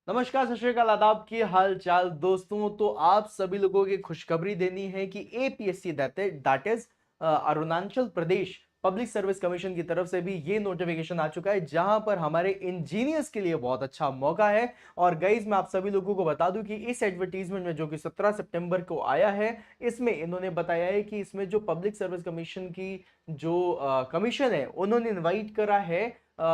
नमस्कार, सत श्री अकाल, आदाब की हाल चाल दोस्तों। तो आप सभी लोगों की खुशखबरी देनी है कि APSC that is Arunachal Pradesh public service commission की तरफ से भी ये नोटिफिकेशन आ चुका है, जहां पर हमारे इंजीनियर्स के लिए बहुत अच्छा मौका है। और गाइज मैं आप सभी लोगों को बता दूं कि इस एडवर्टीजमेंट में जो कि 17 सितंबर को आया है, इसमें इन्होंने बताया है कि इसमें जो पब्लिक सर्विस कमीशन की जो कमीशन है, उन्होंने इनवाइट करा है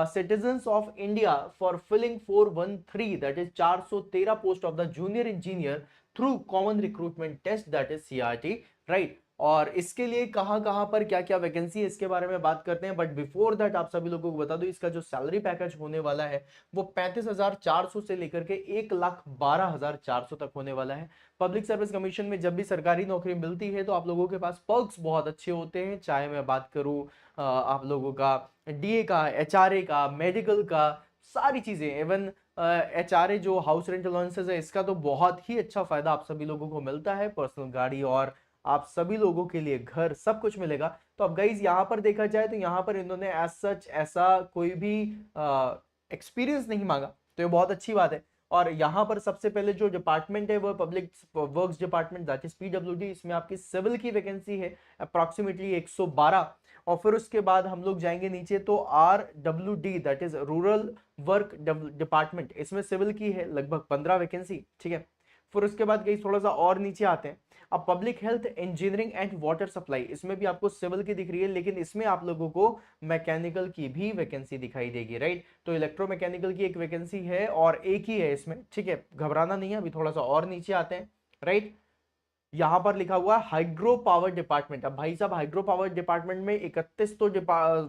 citizens of India for filling 413, that is 413 post of the junior engineer through common recruitment test, that is CRT, right। और इसके लिए कहां कहां पर क्या क्या वैकेंसी है इसके बारे में बात करते हैं, बट बिफोर दैट आप सभी लोगों को बता दो इसका जो सैलरी पैकेज होने वाला है वो 35,400 से लेकर के 1,12,400 तक होने वाला है। पब्लिक सर्विस कमीशन में जब भी सरकारी नौकरी मिलती है तो आप लोगों के पास पर्क्स बहुत अच्छे होते हैं, चाहे मैं बात करूं आप लोगों का डीए का, एचआरए का, मेडिकल का, सारी चीजें, इवन एचआरए जो हाउस रेंट अलाउंसेस है इसका तो बहुत ही अच्छा फायदा आप सभी लोगों को मिलता है, पर्सनल गाड़ी और आप सभी लोगों के लिए घर, सब कुछ मिलेगा। तो अब गाइज यहाँ पर देखा जाए तो यहाँ पर इन्होंने एज सच ऐसा कोई भी एक्सपीरियंस नहीं मांगा, तो ये बहुत अच्छी बात है। और यहाँ पर सबसे पहले जो डिपार्टमेंट है वो public works department, that is PWD. इसमें आपकी सिविल की वैकेंसी है अप्रोक्सीमेटली 112। और फिर उसके बाद हम लोग जाएंगे नीचे तो RWD, that is rural work department, इसमें सिविल की है लगभग 15 वैकेंसी, ठीक है। फिर उसके बाद कहीं थोड़ा सा और नीचे आते हैं, अब public health engineering and water supply, इसमें भी आपको सिविल की दिख रही है, लेकिन इसमें आप लोगों को मैकेनिकल की भी वैकेंसी दिखाई देगी, राइट। तो इलेक्ट्रोमैकेनिकल की एक वैकेंसी है और एक ही है इसमें, ठीक है, घबराना नहीं है। अभी थोड़ा सा और नीचे आते हैं, राइट। यहां पर लिखा हुआ है हाइड्रो पावर डिपार्टमेंट। अब भाई साहब, हाइड्रो पावर डिपार्टमेंट में 31 तो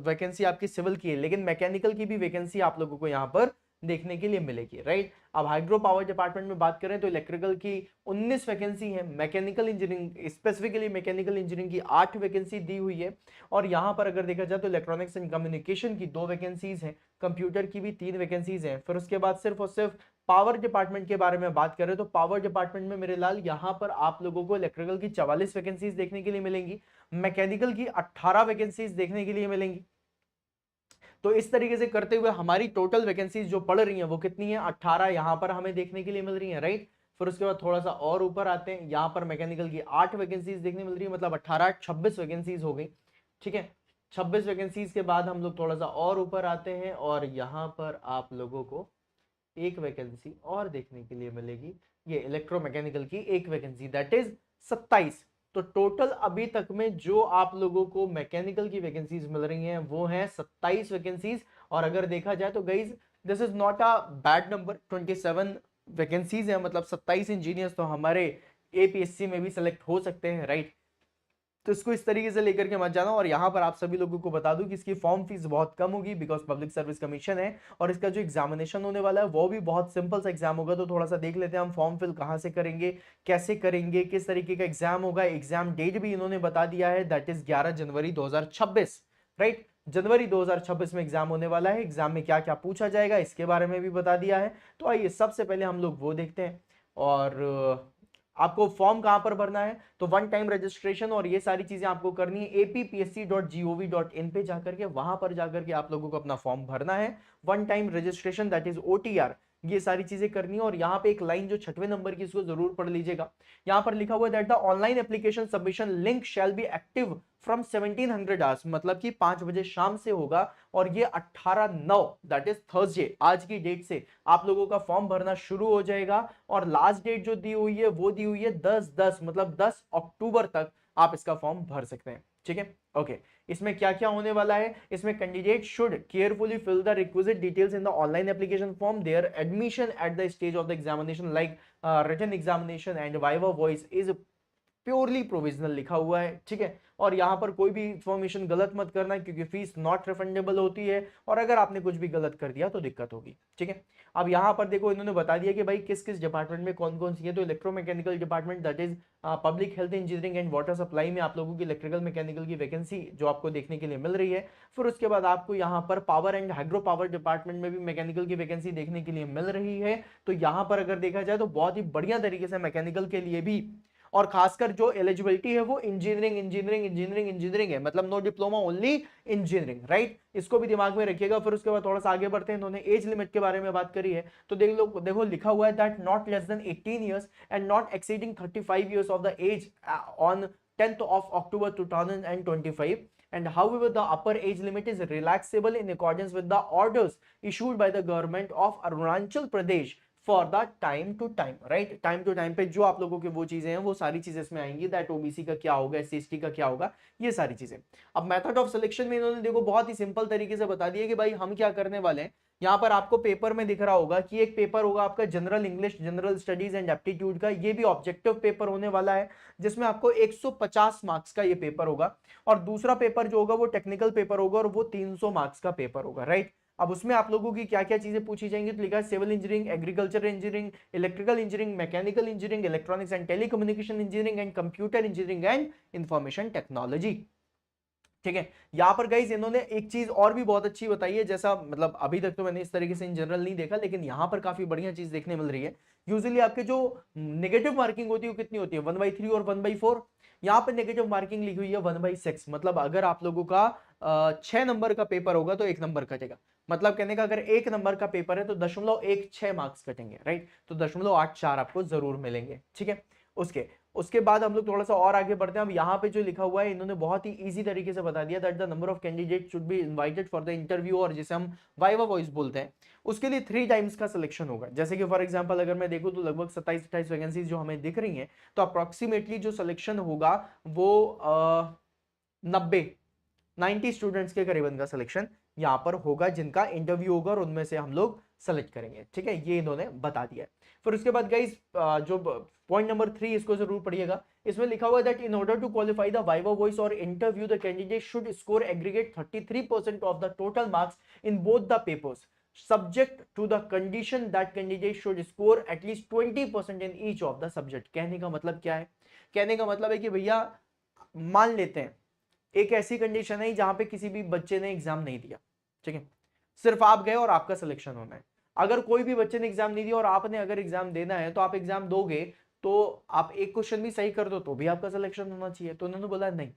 वैकेंसी आपकी सिविल की है, लेकिन मैकेनिकल की भी वैकेंसी आप लोगों को यहां पर देखने के लिए मिलेगी, राइट। अब हाइड्रो पावर डिपार्टमेंट में बात करें तो इलेक्ट्रिकल की 19 वैकेंसी है, mechanical engineering, specifically mechanical engineering की 8 वैकेंसी दी हुई है। और यहां पर अगर देखा जाए तो इलेक्ट्रॉनिक्स एंड कम्युनिकेशन की 2 वैकेंसीज हैं, कंप्यूटर की भी 3 वैकेंसीज हैं। फिर उसके बाद सिर्फ और सिर्फ पावर डिपार्टमेंट के बारे में बात करें तो पावर डिपार्टमेंट में मेरे लाल यहां पर आप लोगों को इलेक्ट्रिकल की 44 वैकेंसीज देखने के लिए मिलेंगी, मैकेनिकल की 18 वैकेंसीज देखने के लिए मिलेंगी। तो इस तरीके से करते हुए हमारी टोटल वैकेंसीज जो पड़ रही हैं वो कितनी है, 18 यहां पर हमें देखने के लिए मिल रही है, राइट। फिर उसके बाद थोड़ा सा और ऊपर आते हैं, यहां पर मैकेनिकल की 8 वैकेंसीज देखने मिल रही है, मतलब 18 26 वैकेंसीज हो गई, ठीक है। 26 वैकेंसीज के बाद हम लोग थोड़ा सा और ऊपर आते हैं और यहां पर आप लोगों को एक वैकेंसी और देखने के लिए मिलेगी, ये इलेक्ट्रोमैकेनिकल की एक वैकेंसी, दैट इज 27। तो टोटल अभी तक में जो आप लोगों को मैकेनिकल की वैकेंसीज मिल रही हैं वो है 27 वैकेंसीज। और अगर देखा जाए तो guys this is not a bad number, 27 vacancies है, मतलब 27 इंजीनियर्स तो हमारे एपीएससी में भी सिलेक्ट हो सकते हैं, राइट। तो इसको इस तरीके से लेकर के मत जाना। और यहां पर आप सभी लोगों को बता दूं कि इसकी फॉर्म फीस बहुत कम होगी, बिकॉज पब्लिक सर्विस कमीशन है। और इसका जो एग्जामिनेशन होने वाला है वो भी बहुत सिंपल सा एग्जाम होगा। तो थोड़ा सा देख लेते हैं हम फॉर्म फिल कहां से करेंगे, कैसे करेंगे, किस तरीके का एग्जाम होगा। एग्जाम डेट भी इन्होंने बता दिया है, दैट इज 11 जनवरी 2026, राइट। जनवरी 2026 में एग्जाम होने वाला है। एग्जाम में क्या क्या पूछा जाएगा इसके बारे में भी बता दिया है। तो आइए सबसे पहले हम लोग वो देखते हैं। और आपको फॉर्म कहां पर भरना है, तो वन टाइम रजिस्ट्रेशन और ये सारी चीजें आपको करनी है appsc.gov.in पे जाकर के, वहां पर जाकर के आप लोगों को अपना फॉर्म भरना है। One time registration, that is OTR, ये सारी चीजें करनी है। और यहाँ पे एक लाइन जो 6वें नंबर की, इसको जरूर पढ़ लीजिएगा। यहाँ पर लिखा हुआ है that the online application submission link shall be active from 1700 hours, मतलब कि 5 बजे शाम से होगा। और ये 18/9 दैट इज थर्सडे, आज की डेट से आप लोगों का फॉर्म भरना शुरू हो जाएगा। और लास्ट डेट जो दी हुई है वो दी हुई है 10/10, मतलब 10 अक्टूबर तक आप इसका फॉर्म भर सकते हैं, ठीक है। ओके, इसमें क्या क्या होने वाला है, इसमें candidate should carefully fill the requisite details in the online application form. Their admission at the stage of the examination like written examination and viva voce is purely provisional लिखा हुआ है, ठीक है। और यहां पर कोई भी इंफॉर्मेशन गलत मत करना, क्योंकि फीस नॉट रिफंडेबल होती है, और अगर आपने कुछ भी गलत कर दिया तो दिक्कत होगी, ठीक है। अब यहां पर देखो इन्होंने बता दिया कि भाई किस किस डिपार्टमेंट में कौन कौन सी है। तो electromechanical department, that is public health engineering and water supply में आप लोगों की इलेक्ट्रिकल मैकेनिकल की वैकेंसी जो आपको देखने के लिए मिल रही है। फिर उसके बाद आपको यहाँ पर power and hydro power department में भी मैकेनिकल की वैकेंसी देखने के लिए मिल रही है। तो यहाँ पर अगर देखा जाए तो बहुत ही बढ़िया तरीके से मैकेनिकल के लिए भी और खासकर जो एलिजिबिलिटी है वो इंजीनियरिंग इंजीनियरिंग इंजीनियरिंग इंजीनियरिंग है, मतलब no diploma only engineering, right. इसको भी दिमाग में रखिएगा। फिर उसके बाद थोड़ा सा आगे बढ़ते हैं, इन्होंने एज लिमिट के बारे में बात करी है, तो देख लो, देखो लिखा हुआ है that not less than 18 years and not exceeding 35 years of the age on 10th of October 2025, and however the upper age limit is relaxable in accordance with the orders issued by the government of Arunachal Pradesh for the time to time, right. Time to time पे जो आप लोगों की वो चीजें हैं वो सारी चीजें इसमें आएंगी, दैट ओबीसी का क्या होगा, एससी का क्या होगा, ये सारी चीजें। अब मेथड ऑफ सिलेक्शन में इन्होंने देखो बहुत ही सिंपल तरीके से बता दिया कि भाई हम क्या करने वाले हैं। यहाँ पर आपको पेपर में दिख रहा होगा कि एक पेपर होगा आपका general English, general studies and aptitude का, ये भी ऑब्जेक्टिव पेपर होने वाला है, जिसमें आपको 150 मार्क्स का ये पेपर होगा। और दूसरा पेपर जो होगा वो टेक्निकल पेपर होगा और वो 300 मार्क्स का पेपर होगा, राइट। अब उसमें आप लोगों की क्या क्या चीजें पूछी जाएंगी, तो लिखा है civil engineering, agriculture engineering, electrical engineering, mechanical engineering, electronics and telecommunication engineering and computer engineering and information technology. ठीक है। यहां पर गाइस इन्होंने एक चीज और भी बहुत अच्छी बताई है, जैसा मतलब अभी तक तो मैंने इस तरीके से इन जनरल नहीं देखा, लेकिन यहां पर काफी बढ़िया चीज देखने मिल रही है। यूजुअली आपके जो नेगेटिव मार्किंग होती है वो कितनी होती है, 1/3 और 1/4। यहाँ पर नेगेटिव मार्किंग लिखी हुई है 1/6, मतलब अगर आप लोगों का 6 नंबर का पेपर होगा तो 1 नंबर कटेगा। मतलब कहने का अगर 1 नंबर का पेपर है तो 0.16 मार्क्स कटेंगे, राइट। तो 0.84 आपको जरूर मिलेंगे, ठीक है। उसके बाद हम लोग थोड़ा सा और आगे बढ़ते हैं। अब यहाँ पे जो लिखा हुआ है इन्होंने बहुत ही इजी तरीके से बता दिया that the number of candidate should be invited for the interview, और जिसे हम वाइवा वॉइस बोलते हैं, उसके लिए 3 टाइम्स का सिलेक्शन होगा। जैसे कि फॉर एग्जांपल अगर मैं देखूं तो लगभग 27-28 वैकेंसीज जो हमें दिख रही हैं, तो अप्रोक्सीमेटली जो सिलेक्शन होगा वो 90 स्टूडेंट्स के करीबन का सिलेक्शन यहाँ पर होगा, जिनका इंटरव्यू होगा और उनमें से हम लोग सेलेक्ट करेंगे, ठीक है। ये इन्होंने बता दिया है। फिर उसके बाद गाइस जो पॉइंट नंबर 3, इसको जरूर पढ़िएगा। इसमें लिखा हुआ है that in order to qualify the viva voce और interview the candidate should score aggregate 33% of the total marks in both the papers, subject to the condition that candidate should score at least 20% in each of the subject। कहने का मतलब क्या है, कहने का मतलब है कि भैया मान लेते हैं एक ऐसी कंडीशन है जहां पे किसी भी बच्चे ने एग्जाम नहीं दिया, ठीक है, सिर्फ आप गए और आपका सिलेक्शन होना है। अगर कोई भी बच्चे ने एग्जाम नहीं दिया और आपने अगर एग्जाम देना है तो आप एग्जाम दोगे, तो आप एक क्वेश्चन भी सही कर दो तो भी आपका सिलेक्शन होना चाहिए। तो उन्होंने बोला नहीं,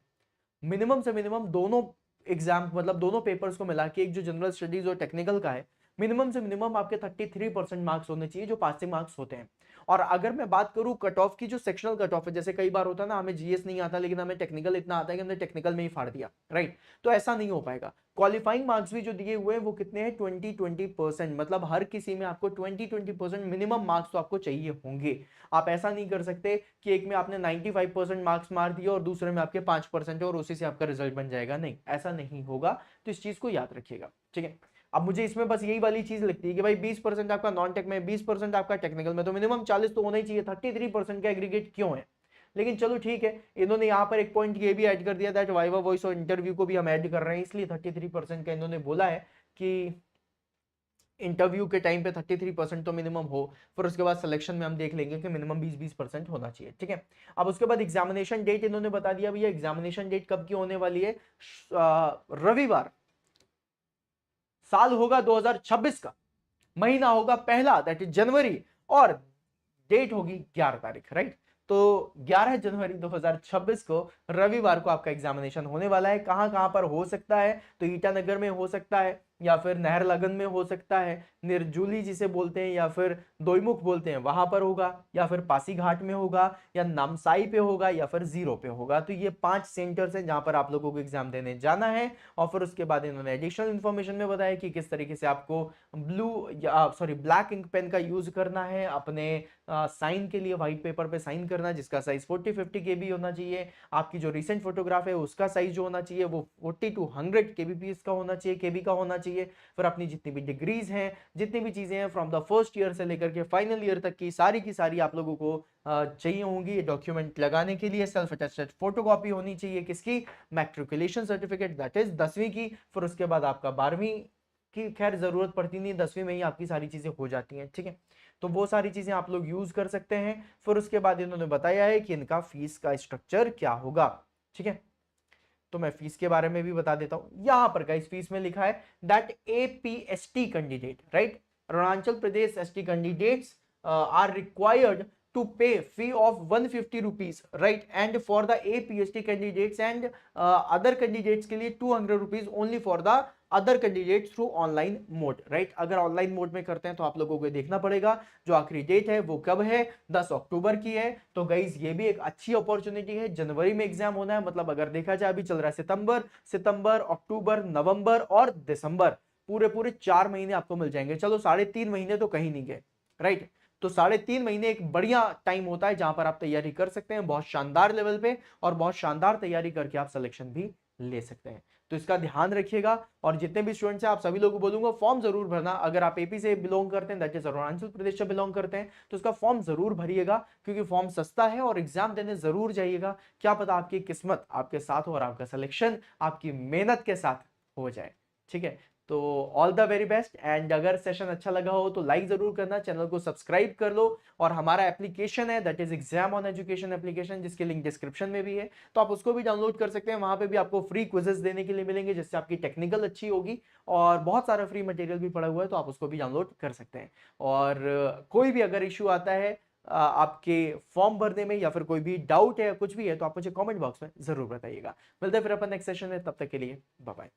मिनिमम से मिनिमम दोनों एग्जाम मतलब दोनों पेपर्स को मिला के, एक जो जनरल स्टडीज और टेक्निकल का है, मिनिमम से मिनिमम आपके 33% मार्क्स होने चाहिए जो पासिंग मार्क्स होते हैं। और अगर मैं बात करूं कट ऑफ की, जो सेक्शनल कट ऑफ है, जैसे कई बार होता है ना हमें जीएस नहीं आता लेकिन हमें टेक्निकल इतना आता है कि हमने टेक्निकल में ही फाड़ दिया, राइट। तो ऐसा नहीं हो पाएगा। क्वालिफाइंग मार्क्स भी जो दिए हुए हैं वो कितने हैं, 20-20%, मतलब हर किसी में आपको 20-20% मिनिमम मार्क्स तो आपको चाहिए होंगे। आप ऐसा नहीं कर सकते कि एक में आपने 95% मार्क्स मार दिया और दूसरे में आपके 5% है और उसी से आपका रिजल्ट बन जाएगा, नहीं, ऐसा नहीं होगा। तो इस चीज को याद रखिएगा, ठीक है। अब मुझे इसमें बस यही वाली चीज लगती है कि भाई 20% आपका नॉन टेक में, 20% आपका टेक्निकल में, तो मिनिमम 40 तो होना ही चाहिए। 33% का एग्रीगेट क्यों है, लेकिन चलो ठीक है। इन्होंने यहाँ पर एक पॉइंट ये भी ऐड कर दिया दैट वाइवा वॉइस और इंटरव्यू को भी हम ऐड कर रहे हैं, इसलिए 33% का इन्होंने बोला है कि इंटरव्यू के टाइम पे 33% तो मिनिमम हो। फिर उसके बाद सिलेक्शन में हम देख लेंगे कि मिनिमम 20-20% होना चाहिए, ठीक है। अब उसके बाद एग्जामिनेशन डेट इन्होंने बता दिया भैया, एग्जामिनेशन डेट कब की होने वाली है, रविवार, साल होगा 2026 का, महीना होगा पहला दैट इज जनवरी, और डेट होगी 11 तारीख, राइट। तो 11 जनवरी 2026 को रविवार को आपका एग्जामिनेशन होने वाला है। कहां कहां पर हो सकता है, तो ईटानगर में हो सकता है, या फिर नहर लगन में हो सकता है, निर्जूली जिसे बोलते हैं या फिर दोईमुख बोलते हैं वहां पर होगा, या फिर पासीघाट में होगा, या नामसाई पे होगा, या फिर जीरो पे होगा। तो ये 5 सेंटर्स हैं जहां पर आप लोगों को एग्जाम देने जाना है। और फिर उसके बाद इन्होंने एडिशनल इंफॉर्मेशन में बताया कि किस तरीके से आपको ब्लैक इंक पेन का यूज करना है अपने साइन के लिए, व्हाइट पेपर पे साइन करना, जिसका साइज 40-50 केबी होना चाहिए। आपकी जो रिसेंट फोटोग्राफ है उसका साइज जो होना चाहिए वो 40-100 केबीपीएस का होना चाहिए, केबी का होना चाहिए। फिर अपनी जितनी भी डिग्रीज हैं, जितनी भी चीजें हैं फ्रॉम द फर्स्ट ईयर से लेकर के फाइनल ईयर तक की सारी आप लोगों को चाहिए होंगी डॉक्यूमेंट लगाने के लिए। सेल्फ अटेस्टेड फोटोकॉपी होनी चाहिए किसकी, मैट्रिकुलेशन सर्टिफिकेट दैट इज 10वीं की। फिर उसके बाद आपका 12वीं की खैर जरूरत पड़ती नहीं, 10वीं में ही आपकी सारी चीजें हो जाती हैं, ठीक है। तो वो सारी चीजें आप लोग यूज कर सकते हैं। फिर उसके बाद इन्होंने बताया है कि इनका फीस का स्ट्रक्चर क्या होगा, ठीक है। तो मैं फीस के बारे में भी बता देता हूं। यहां पर गाइस फीस में लिखा है that APST candidate, right, Arunachal Pradesh ST candidates are required to pay fee of 150 rupees, right? And for the APST candidates and other candidates के लिए 200 rupees only for the other candidate through online mode, right? अगर online mode में करते हैं तो आप लोगों को देखना पड़ेगा जो आखिरी डेट है वो कब है, 10 अक्टूबर की है। तो गाइज ये भी एक अच्छी अपॉर्चुनिटी है, जनवरी में एग्जाम होना है, मतलब अगर देखा जाए अभी चल रहा है सितंबर, अक्टूबर, नवंबर और दिसंबर, पूरे पूरे 4 महीने आपको मिल जाएंगे। चलो 3.5 महीने तो कहीं नहीं गए, राइट? तो 3.5 महीने एक बढ़िया टाइम होता है जहां पर आप तैयारी कर सकते हैं बहुत शानदार लेवल पे, और बहुत शानदार तैयारी करके आप सिलेक्शन भी ले सकते हैं। तो इसका ध्यान रखिएगा। और जितने भी स्टूडेंट्स हैं आप सभी लोगों को बोलूंगा फॉर्म जरूर भरना। अगर आप एपी से बिलोंग करते हैं, दैट इज अरुणाचल प्रदेश से बिलोंग करते हैं, तो इसका फॉर्म जरूर भरिएगा, क्योंकि फॉर्म सस्ता है और एग्जाम देने जरूर जाइएगा। क्या पता आपकी किस्मत आपके साथ हो और आपका सिलेक्शन आपकी मेहनत के साथ हो जाए, ठीक है? तो all the very best. And अगर सेशन अच्छा लगा हो तो लाइक जरूर करना, चैनल को सब्सक्राइब कर लो, और हमारा एप्लीकेशन है that is exam on education application, जिसकी लिंक डिस्क्रिप्शन में भी है, तो आप उसको भी डाउनलोड कर सकते हैं। वहां पे भी आपको फ्री क्विजेस देने के लिए मिलेंगे, जिससे आपकी टेक्निकल अच्छी होगी, और बहुत सारा फ्री मटेरियल भी पड़ा हुआ है, तो आप उसको भी डाउनलोड कर सकते हैं। और कोई भी अगर इश्यू आता है आपके फॉर्म भरने में, या फिर कोई भी डाउट है या कुछ भी है, तो आप मुझे कमेंट बॉक्स में जरूर बताइएगा। मिलते हैं फिर अपन नेक्स्ट सेशन में, तब तक के लिए बाय बाय।